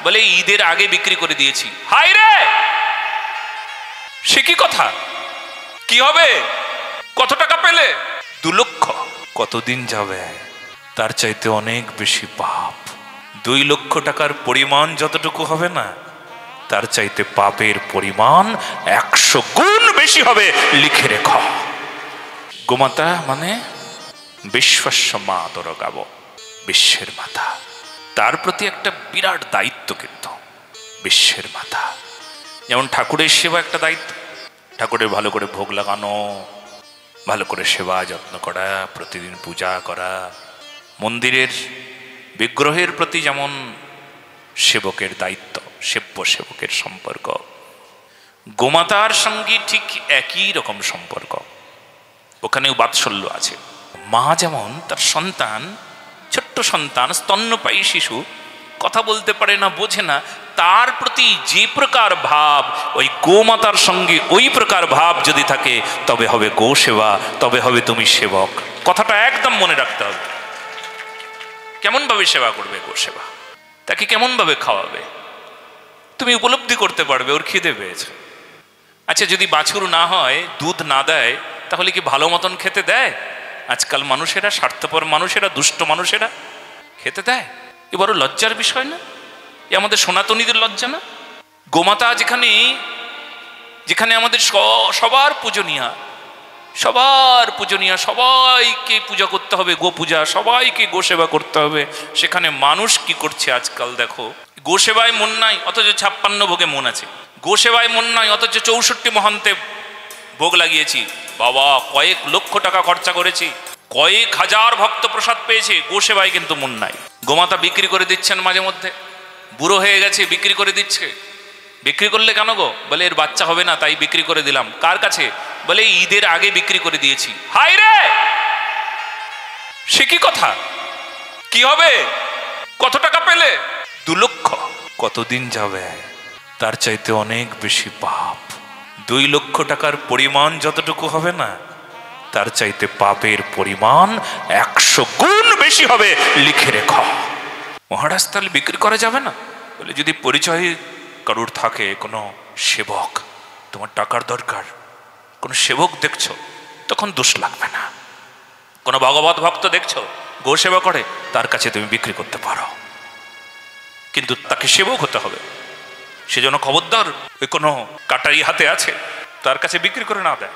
বলে ঈদের আগে বিক্রি করে দিয়েছি। হাই রে, সে কি কথা? কি হবে? কত টাকা পেলে? 2 লক্ষ। কতদিন যাবে? তার চাইতে অনেক বেশি পাপ। 2 লক্ষ টাকার পরিমাণ যতটুকু হবে না, তার চাইতে পাপের পরিমাণ 100 গুণ বেশি হবে, লিখে রেখো। গোমাতা মানে বিশ্বস্য মাতর গাব, বিশ্বের মাতা। তার প্রতি একটা বিরাট দায়িত্ব, কিন্তু বিশ্বের মাতা। যেমন ঠাকুরের সেবা একটা দায়িত্ব, ঠাকুরের ভালো করে ভোগ লাগানো, ভালো করে সেবা যত্ন করা, প্রতিদিন পূজা করা। মন্দিরের বিগ্রহের প্রতি যেমন সেবকের দায়িত্ব, সেব্য সেবকের সম্পর্ক, গোমাতার সঙ্গে ঠিক একই রকম সম্পর্ক। ওখানেও বাৎসল্য আছে। মা যেমন তার সন্তান, ছোট্ট সন্তান, স্তন্যপায়ী শিশু, কথা বলতে পারে না, বোঝে না, তার প্রতি যে প্রকার ভাব, ওই গোমাতার সঙ্গে ওই প্রকার ভাব যদি থাকে, তবে হবে গো সেবা, তবে হবে তুমি সেবক। কথাটা একদম মনে রাখতে হবে। কেমন ভাবে সেবা করবে গো সেবা? তাকে কেমন ভাবে খাওয়াবে? তুমি উপলব্ধি করতে পারবে ওর খিদে পেয়েছে। আচ্ছা, যদি বাছুর না হয়, দুধ না দেয়, তাহলে কি ভালো মতন খেতে দেয়? আজকাল মানুষেরা, স্বার্থপর মানুষেরা, দুষ্ট মানুষেরা খেতে দেয়? এ বড় লজ্জার বিষয় না? এ আমাদের সনাতনীদের লজ্জা না? গোমাতা যেখানে যেখানে আমাদের সবার পূজনীয়া, সবার পূজনীয়া, সবাইকে পূজা করতে হবে, গো পূজা, সবাইকে গো সেবা করতে হবে, সেখানে মানুষ কি করছে আজকাল দেখো। গো সেবায় মন নাই, অথচ 56 ভোগে মন আছে। গো সেবায় মন নাই, অথচ 64 মহান্তে ভোগ লাগিয়েছি। বাবা, কয়েক লক্ষ টাকা খরচা করেছি, কয়েক হাজার ভক্ত প্রসাদ পেয়েছে, গো সেবায় কিন্তু মন নাই। গোমাতা বিক্রি করে দিচ্ছেন মাঝে মধ্যে, বুড়ো হয়ে গেছে বিক্রি করে দিচ্ছে। বিক্রি করলে কেন গো? বলে এর বাচ্চা হবে না, তাই বিক্রি করে দিলাম। কার কাছে? বলে ঈদের আগে বিক্রি করে দিয়েছি। হাই রে, সে কি কথা? কি হবে? কত টাকা পেলে? 2 লক্ষ। কতদিন যাবে? তার চাইতে অনেক বেশি পাপ। 2 লক্ষ টাকার পরিমাণ যতটুকু হবে না, তার চাইতে পাপের পরিমাণ 100 গুণ বেশি হবে, লিখে রেখো। মহারাজ, তাহলে বিক্রি করা যাবে না? বলে যদি পরিচয় কারুর থাকে, কোনো সেবক, তোমার টাকার দরকার, কোনো সেবক দেখছো, তখন দোষ লাগবে না। কোনো ভগবত ভক্ত দেখছো গো সেবা করে, তার কাছে তুমি বিক্রি করতে পারো, কিন্তু তাকে সেবক হতে হবে। সেজন্য খবরদার ওই কোনো কাটারি হাতে আছে, তার কাছে বিক্রি করে না দেয়।